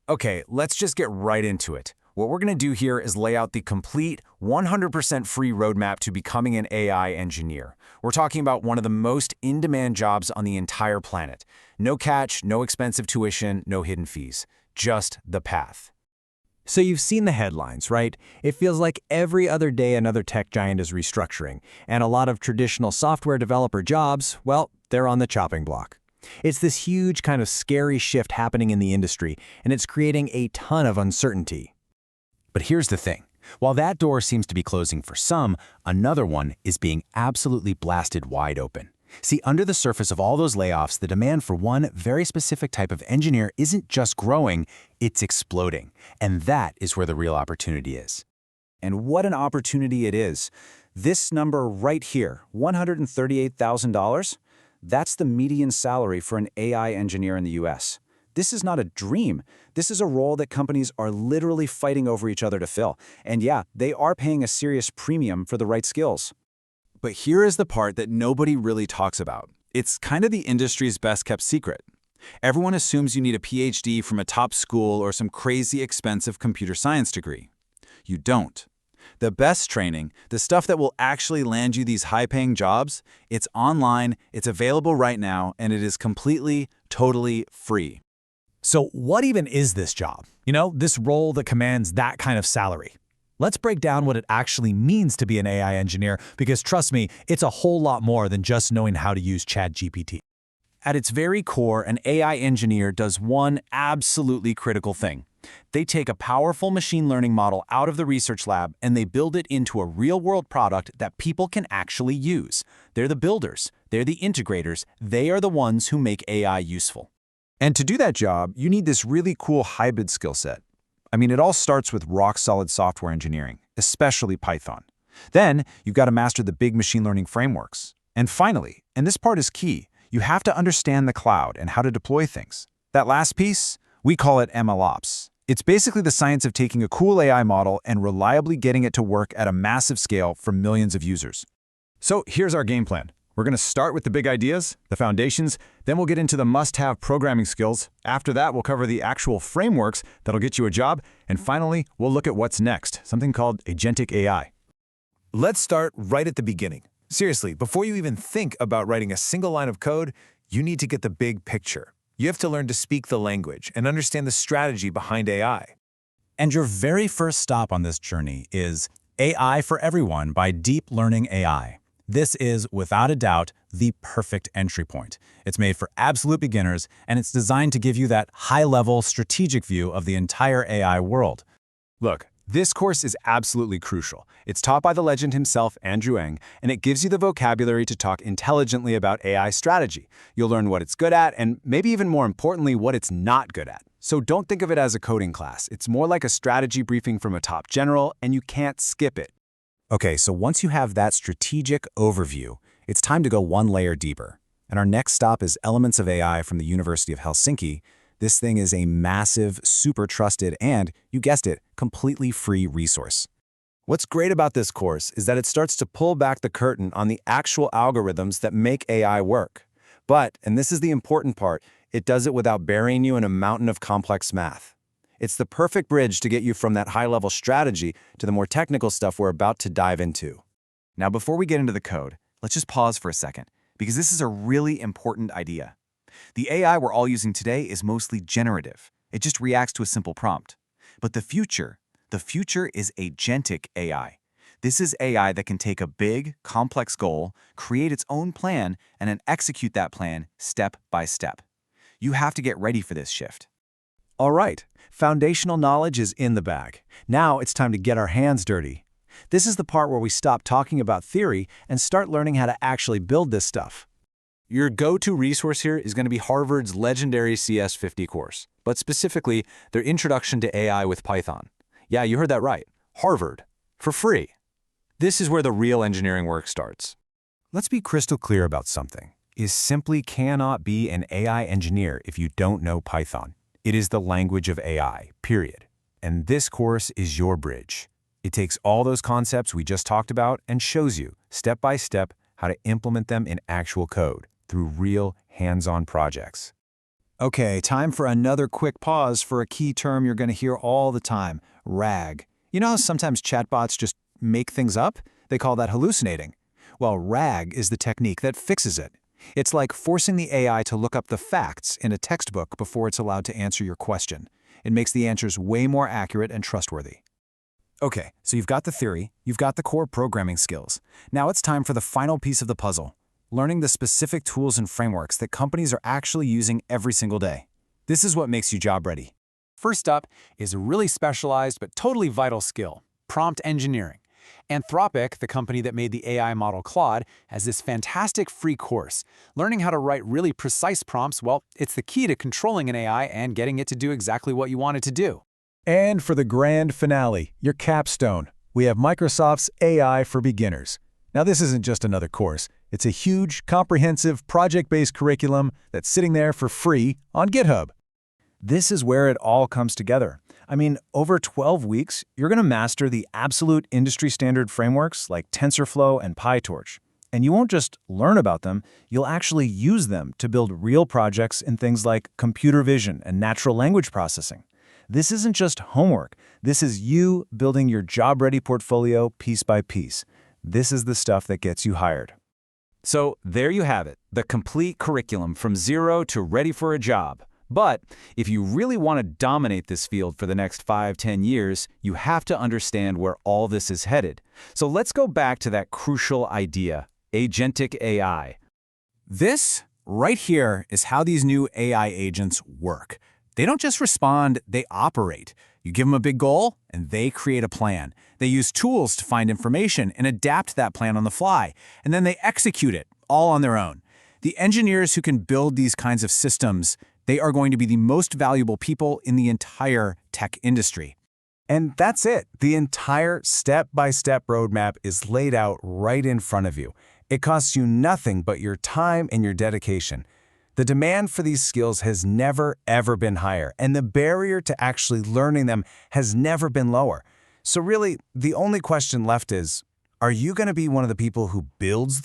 Okay, let's just get right into it. What we're going to do here is lay out the complete 100% free roadmap to becoming an AI engineer. We're talking about one of the most in-demand jobs on the entire planet. No catch, no expensive tuition, no hidden fees. Just the path. So you've seen the headlines, right? It feels like every other day another tech giant is restructuring, and a lot of traditional software developer jobs, well, they're on the chopping block. It's this huge kind of scary shift happening in the industry, and it's creating a ton of uncertainty. But here's the thing. While that door seems to be closing for some, another one is being absolutely blasted wide open. See, under the surface of all those layoffs, the demand for one very specific type of engineer isn't just growing, it's exploding. And that is where the real opportunity is. And what an opportunity it is. This number right here, $138,000, that's the median salary for an AI engineer in the US. This is not a dream. This is a role that companies are literally fighting over each other to fill. And yeah, they are paying a serious premium for the right skills. But here is the part that nobody really talks about. It's kind of the industry's best-kept secret. Everyone assumes you need a PhD from a top school or some crazy expensive computer science degree. You don't. The best training, the stuff that will actually land you these high-paying jobs, it's online, it's available right now, and it is completely, totally free. So what even is this job? This role that commands that kind of salary? Let's break down what it actually means to be an AI engineer, because trust me, it's a whole lot more than just knowing how to use ChatGPT. At its very core, an AI engineer does one absolutely critical thing. They take a powerful machine learning model out of the research lab and they build it into a real-world product that people can actually use. They're the builders, they're the integrators, they are the ones who make AI useful. And to do that job, you need this really cool hybrid skill set. It all starts with rock-solid software engineering, especially Python. Then, you've got to master the big machine learning frameworks. And finally, and this part is key, you have to understand the cloud and how to deploy things. That last piece, we call it MLOps. It's basically the science of taking a cool AI model and reliably getting it to work at a massive scale for millions of users. So here's our game plan. We're going to start with the big ideas, the foundations, then we'll get into the must-have programming skills. After that, we'll cover the actual frameworks that'll get you a job. And finally, we'll look at what's next, something called Agentic AI. Let's start right at the beginning. Seriously, before you even think about writing a single line of code, you need to get the big picture. You have to learn to speak the language and understand the strategy behind AI. And your very first stop on this journey is AI for Everyone by Deep Learning AI. This is, without a doubt, the perfect entry point. It's made for absolute beginners, and it's designed to give you that high-level, strategic view of the entire AI world. Look, this course is absolutely crucial. It's taught by the legend himself, Andrew Ng, and it gives you the vocabulary to talk intelligently about AI strategy. You'll learn what it's good at, and maybe even more importantly, what it's not good at. So don't think of it as a coding class. It's more like a strategy briefing from a top general, and you can't skip it. Okay, so once you have that strategic overview, it's time to go one layer deeper. And our next stop is Elements of AI from the University of Helsinki. This thing is a massive, super trusted, and, you guessed it, completely free resource. What's great about this course is that it starts to pull back the curtain on the actual algorithms that make AI work. But, and this is the important part, it does it without burying you in a mountain of complex math. It's the perfect bridge to get you from that high-level strategy to the more technical stuff we're about to dive into. Now, before we get into the code, let's just pause for a second, because this is a really important idea. The AI we're all using today is mostly generative. It just reacts to a simple prompt. But the future is agentic AI. This is AI that can take a big, complex goal, create its own plan, and then execute that plan step by step. You have to get ready for this shift. All right, foundational knowledge is in the bag. Now it's time to get our hands dirty. This is the part where we stop talking about theory and start learning how to actually build this stuff. Your go-to resource here is going to be Harvard's legendary CS50 course, but specifically their Introduction to AI with Python. Yeah, you heard that right. Harvard. For free. This is where the real engineering work starts. Let's be crystal clear about something. You simply cannot be an AI engineer if you don't know Python. It is the language of AI, period. And this course is your bridge. It takes all those concepts we just talked about and shows you, step by step, how to implement them in actual code through real hands-on projects. Okay, time for another quick pause for a key term you're going to hear all the time, RAG. You know how sometimes chatbots just make things up? They call that hallucinating. Well, RAG is the technique that fixes it. It's like forcing the AI to look up the facts in a textbook before it's allowed to answer your question. It makes the answers way more accurate and trustworthy. Okay, so you've got the theory, you've got the core programming skills. Now it's time for the final piece of the puzzle, learning the specific tools and frameworks that companies are actually using every single day. This is what makes you job ready. First up is a really specialized but totally vital skill, prompt engineering. Anthropic, the company that made the AI model Claude, has this fantastic free course. Learning how to write really precise prompts, well, it's the key to controlling an AI and getting it to do exactly what you want it to do. And for the grand finale, your capstone, we have Microsoft's AI for Beginners. Now, this isn't just another course. It's a huge, comprehensive, project-based curriculum that's sitting there for free on GitHub. This is where it all comes together. I mean, over 12 weeks, you're going to master the absolute industry-standard frameworks like TensorFlow and PyTorch. And you won't just learn about them, you'll actually use them to build real projects in things like computer vision and natural language processing. This isn't just homework. This is you building your job-ready portfolio piece by piece. This is the stuff that gets you hired. So there you have it, the complete curriculum from zero to ready for a job. But if you really want to dominate this field for the next 5-10 years, you have to understand where all this is headed. So let's go back to that crucial idea, Agentic AI. This right here is how these new AI agents work. They don't just respond, they operate. You give them a big goal, and they create a plan. They use tools to find information and adapt that plan on the fly, and then they execute it, all on their own. The engineers who can build these kinds of systems, they are going to be the most valuable people in the entire tech industry. And that's it. The entire step-by-step roadmap is laid out right in front of you. It costs you nothing but your time and your dedication. The demand for these skills has never, ever been higher, and the barrier to actually learning them has never been lower. So really, the only question left is, are you going to be one of the people who builds the